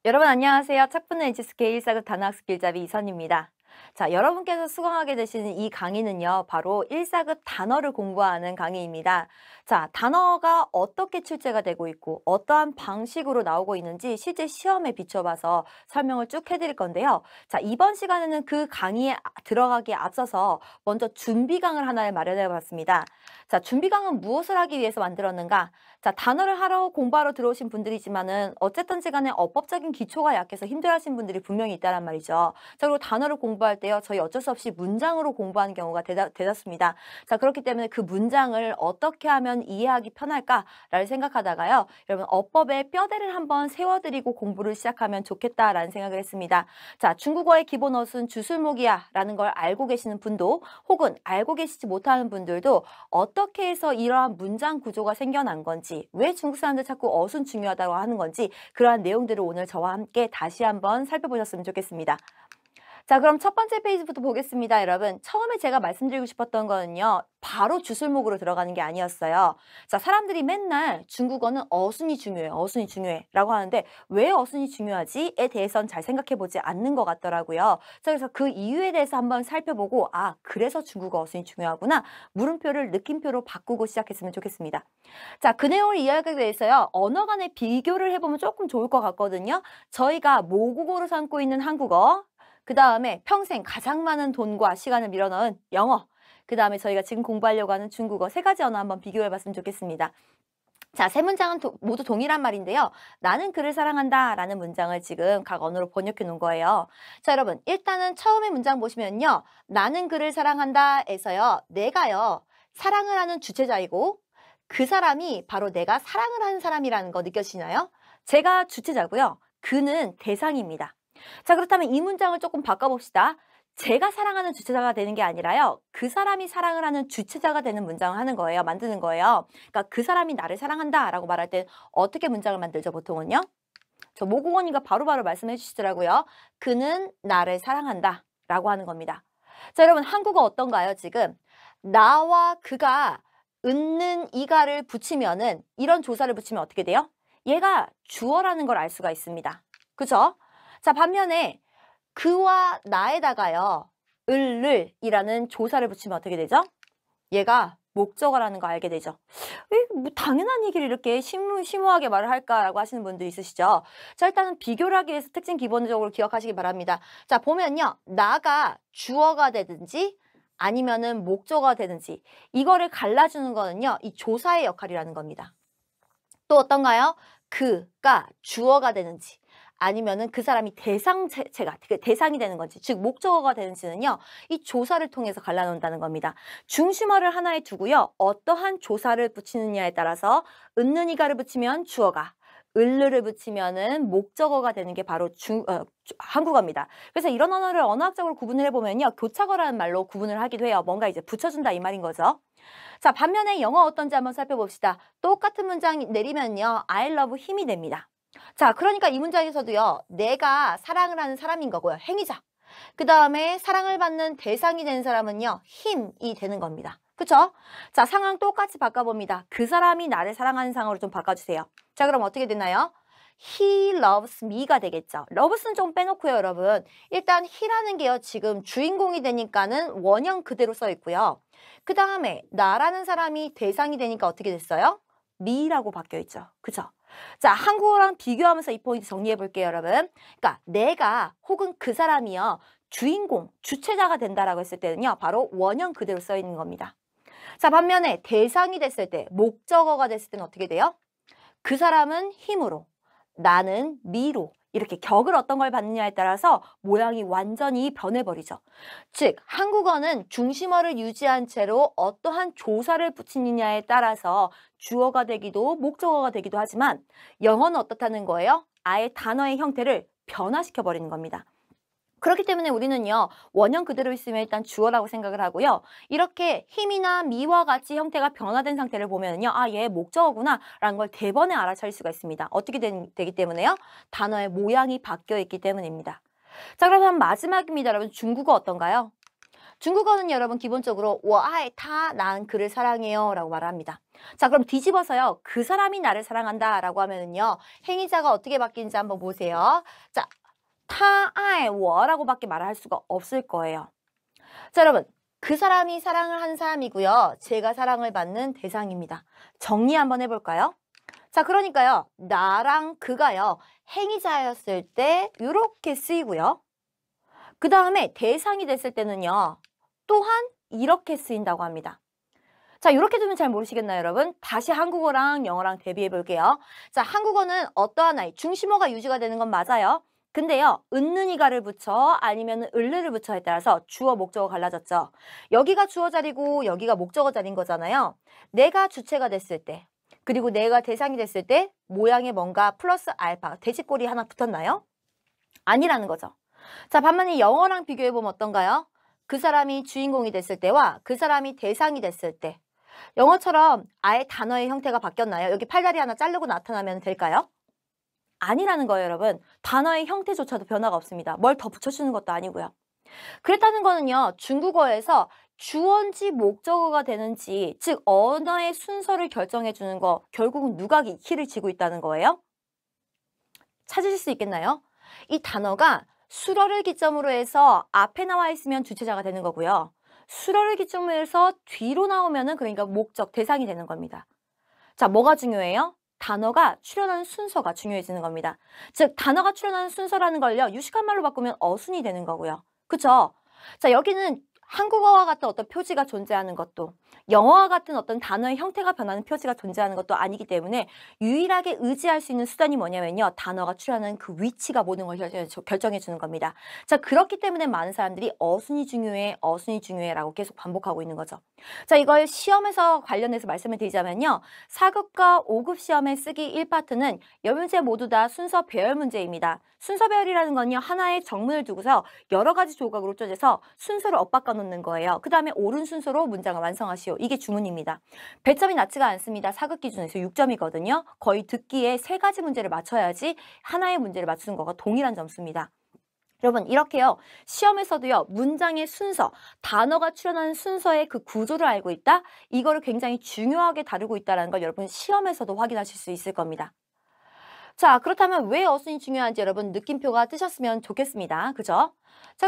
여러분 안녕하세요. 착붙는 H스케일 1사급 단어학습 길잡이 이선입니다. 자, 여러분께서 수강하게 되시는 이 강의는요, 바로 1사급 단어를 공부하는 강의입니다. 자, 단어가 어떻게 출제가 되고 있고 어떠한 방식으로 나오고 있는지 실제 시험에 비춰봐서 설명을 쭉 해드릴 건데요. 자, 이번 시간에는 그 강의에 들어가기에 앞서서 먼저 준비강을 하나를 마련해 봤습니다. 자, 준비강은 무엇을 하기 위해서 만들었는가? 자, 단어를 하러 공부하러 들어오신 분들이지만은 어쨌든지 간에 어법적인 기초가 약해서 힘들어하시는 분들이 분명히 있다란 말이죠. 자, 그리고 단어를 공부할 때요, 저희 어쩔 수 없이 문장으로 공부하는 경우가 대다수입니다. 자, 그렇기 때문에 그 문장을 어떻게 하면 이해하기 편할까라를 생각하다가요, 여러분 어법의 뼈대를 한번 세워드리고 공부를 시작하면 좋겠다라는 생각을 했습니다. 자, 중국어의 기본 어순 주술목이야 라는 걸 알고 계시는 분도 혹은 알고 계시지 못하는 분들도 어떻게 해서 이러한 문장 구조가 생겨난 건지, 왜 중국 사람들 자꾸 어순 중요하다고 하는 건지, 그러한 내용들을 오늘 저와 함께 다시 한번 살펴보셨으면 좋겠습니다. 자, 그럼 첫 번째 페이지부터 보겠습니다, 여러분. 처음에 제가 말씀드리고 싶었던 거는요, 바로 주술목으로 들어가는 게 아니었어요. 자, 사람들이 맨날 중국어는 어순이 중요해, 어순이 중요해 라고 하는데 왜 어순이 중요하지?에 대해서는 잘 생각해보지 않는 것 같더라고요. 자, 그래서 그 이유에 대해서 한번 살펴보고, 아, 그래서 중국어 어순이 중요하구나, 물음표를 느낌표로 바꾸고 시작했으면 좋겠습니다. 자, 그 내용을 이해하기 위해서요, 언어 간의 비교를 해보면 조금 좋을 것 같거든요. 저희가 모국어로 삼고 있는 한국어, 그 다음에 평생 가장 많은 돈과 시간을 밀어넣은 영어, 그 다음에 저희가 지금 공부하려고 하는 중국어, 세 가지 언어 한번 비교해봤으면 좋겠습니다. 자, 세 문장은 모두 동일한 말인데요. 나는 그를 사랑한다 라는 문장을 지금 각 언어로 번역해 놓은 거예요. 자, 여러분 일단은 처음에 문장 보시면요, 나는 그를 사랑한다 에서요, 내가요 사랑을 하는 주체자이고 그 사람이 바로 내가 사랑을 하는 사람이라는 거 느껴지나요? 제가 주체자고요, 그는 대상입니다. 자, 그렇다면 이 문장을 조금 바꿔봅시다. 제가 사랑하는 주체자가 되는 게 아니라요, 그 사람이 사랑을 하는 주체자가 되는 문장을 하는 거예요. 만드는 거예요. 그러니까 그 사람이 나를 사랑한다 라고 말할 때 어떻게 문장을 만들죠, 보통은요? 저 모국어니까 바로바로 말씀해 주시더라고요. 그는 나를 사랑한다 라고 하는 겁니다. 자, 여러분 한국어 어떤가요, 지금? 나와 그가 은는 이가를 붙이면은, 이런 조사를 붙이면 어떻게 돼요? 얘가 주어라는 걸 알 수가 있습니다. 그죠? 자, 반면에 그와 나에다가요, 을이라는 조사를 붙이면 어떻게 되죠? 얘가 목적어라는 거 알게 되죠. 뭐 당연한 얘기를 이렇게 심오하게 말을 할까라고 하시는 분도 있으시죠. 자, 일단은 비교를 하기 위해서 특징 기본적으로 기억하시기 바랍니다. 자, 보면요, 나가 주어가 되든지 아니면은 목적어가 되든지 이거를 갈라주는 거는요, 이 조사의 역할이라는 겁니다. 또 어떤가요? 그가 주어가 되는지 아니면은 그 사람이 대상체가 대상이 되는 건지, 즉 목적어가 되는지는요, 이 조사를 통해서 갈라놓는다는 겁니다. 중심어를 하나에 두고요, 어떠한 조사를 붙이느냐에 따라서 은느니가를 붙이면 주어가, 을르를 붙이면은 목적어가 되는 게 바로 한국어입니다. 그래서 이런 언어를 언어학적으로 구분을 해보면요, 교차어라는 말로 구분을 하기도 해요. 뭔가 이제 붙여준다 이 말인 거죠. 자, 반면에 영어 어떤지 한번 살펴봅시다. 똑같은 문장 내리면요, I love him이 됩니다. 자, 그러니까 이 문장에서도요, 내가 사랑을 하는 사람인 거고요, 행위자. 그 다음에 사랑을 받는 대상이 되는 사람은요, 힘이 되는 겁니다. 그쵸? 자, 상황 똑같이 바꿔봅니다. 그 사람이 나를 사랑하는 상황으로 좀 바꿔주세요. 자, 그럼 어떻게 되나요? He loves me가 되겠죠. loves는 좀 빼놓고요, 여러분. 일단 he라는 게요, 지금 주인공이 되니까는 원형 그대로 써 있고요. 그 다음에 나라는 사람이 대상이 되니까 어떻게 됐어요? me라고 바뀌어 있죠. 그죠? 자, 한국어랑 비교하면서 이 포인트 정리해 볼게요, 여러분. 그러니까 내가 혹은 그 사람이요, 주인공, 주체자가 된다라고 했을 때는요, 바로 원형 그대로 써 있는 겁니다. 자, 반면에 대상이 됐을 때, 목적어가 됐을 때는 어떻게 돼요? 그 사람은 힘으로, 나는 미로, 이렇게 격을 어떤 걸 받느냐에 따라서 모양이 완전히 변해버리죠. 즉, 한국어는 중심어를 유지한 채로 어떠한 조사를 붙이느냐에 따라서 주어가 되기도 목적어가 되기도 하지만, 영어는 어떻다는 거예요? 아예 단어의 형태를 변화시켜버리는 겁니다. 그렇기 때문에 우리는요, 원형 그대로 있으면 일단 주어라고 생각을 하고요, 이렇게 힘이나 미와 같이 형태가 변화된 상태를 보면요, 아, 얘 목적어구나 라는 걸 대번에 알아차릴 수가 있습니다. 어떻게 되기 때문에요? 단어의 모양이 바뀌어 있기 때문입니다. 자, 그럼 마지막입니다, 여러분. 중국어 어떤가요? 중국어는 여러분 기본적으로 我爱他, 난 그를 사랑해요 라고 말을 합니다. 자, 그럼 뒤집어서요. 그 사람이 나를 사랑한다 라고 하면은요. 행위자가 어떻게 바뀌는지 한번 보세요. 자, 他爱我라고 밖에 말할 수가 없을 거예요. 자, 여러분. 그 사람이 사랑을 하는 사람이고요. 제가 사랑을 받는 대상입니다. 정리 한번 해볼까요? 자, 그러니까요. 나랑 그가요. 행위자였을 때 이렇게 쓰이고요. 그 다음에 대상이 됐을 때는요. 또한 이렇게 쓰인다고 합니다. 자, 이렇게 두면 잘 모르시겠나요, 여러분? 다시 한국어랑 영어랑 대비해 볼게요. 자, 한국어는 어떠한 아이, 중심어가 유지가 되는 건 맞아요. 근데요, 은는이가를 붙여 아니면 을르를 붙여에 따라서 주어, 목적어 갈라졌죠. 여기가 주어 자리고 여기가 목적어 자리인 거잖아요. 내가 주체가 됐을 때, 그리고 내가 대상이 됐을 때 모양에 뭔가 플러스 알파, 돼지꼬리 하나 붙었나요? 아니라는 거죠. 자, 반면에 영어랑 비교해보면 어떤가요? 그 사람이 주인공이 됐을 때와 그 사람이 대상이 됐을 때 영어처럼 아예 단어의 형태가 바뀌었나요? 여기 팔다리 하나 자르고 나타나면 될까요? 아니라는 거예요, 여러분. 단어의 형태조차도 변화가 없습니다. 뭘 더 붙여주는 것도 아니고요. 그랬다는 거는요, 중국어에서 주어인지 목적어가 되는지, 즉 언어의 순서를 결정해주는 거, 결국은 누가 키를 쥐고 있다는 거예요? 찾으실 수 있겠나요? 이 단어가 수어를 기점으로 해서 앞에 나와 있으면 주체자가 되는 거고요. 수어를 기점으로 해서 뒤로 나오면은 그러니까 목적, 대상이 되는 겁니다. 자, 뭐가 중요해요? 단어가 출현하는 순서가 중요해지는 겁니다. 즉, 단어가 출현하는 순서라는 걸요, 유식한 말로 바꾸면 어순이 되는 거고요. 그쵸? 자, 여기는 한국어와 같은 어떤 표지가 존재하는 것도 영어와 같은 어떤 단어의 형태가 변하는 표지가 존재하는 것도 아니기 때문에 유일하게 의지할 수 있는 수단이 뭐냐면요. 단어가 출현하는 그 위치가 모든 걸 결정해 주는 겁니다. 자, 그렇기 때문에 많은 사람들이 어순이 중요해, 어순이 중요해 라고 계속 반복하고 있는 거죠. 자, 이걸 시험에서 관련해서 말씀을 드리자면요. 4급과 5급 시험에 쓰기 1파트는 여문제 모두 다 순서 배열 문제입니다. 순서 배열이라는 건요. 하나의 정문을 두고서 여러 가지 조각으로 쪼개서 순서를 엇바꿔 놓는 거예요. 그 다음에 옳은 순서로 문장을 완성하시오. 이게 주문입니다. 배점이 낮지가 않습니다. 4급 기준에서 6점이거든요. 거의 듣기에 3가지 문제를 맞춰야지 하나의 문제를 맞추는 거가 동일한 점수입니다. 여러분, 이렇게요. 시험에서도요. 문장의 순서, 단어가 출현하는 순서의 그 구조를 알고 있다? 이거를 굉장히 중요하게 다루고 있다는 걸 여러분 시험에서도 확인하실 수 있을 겁니다. 자, 그렇다면 왜 어순이 중요한지 여러분 느낌표가 뜨셨으면 좋겠습니다. 그죠? 자,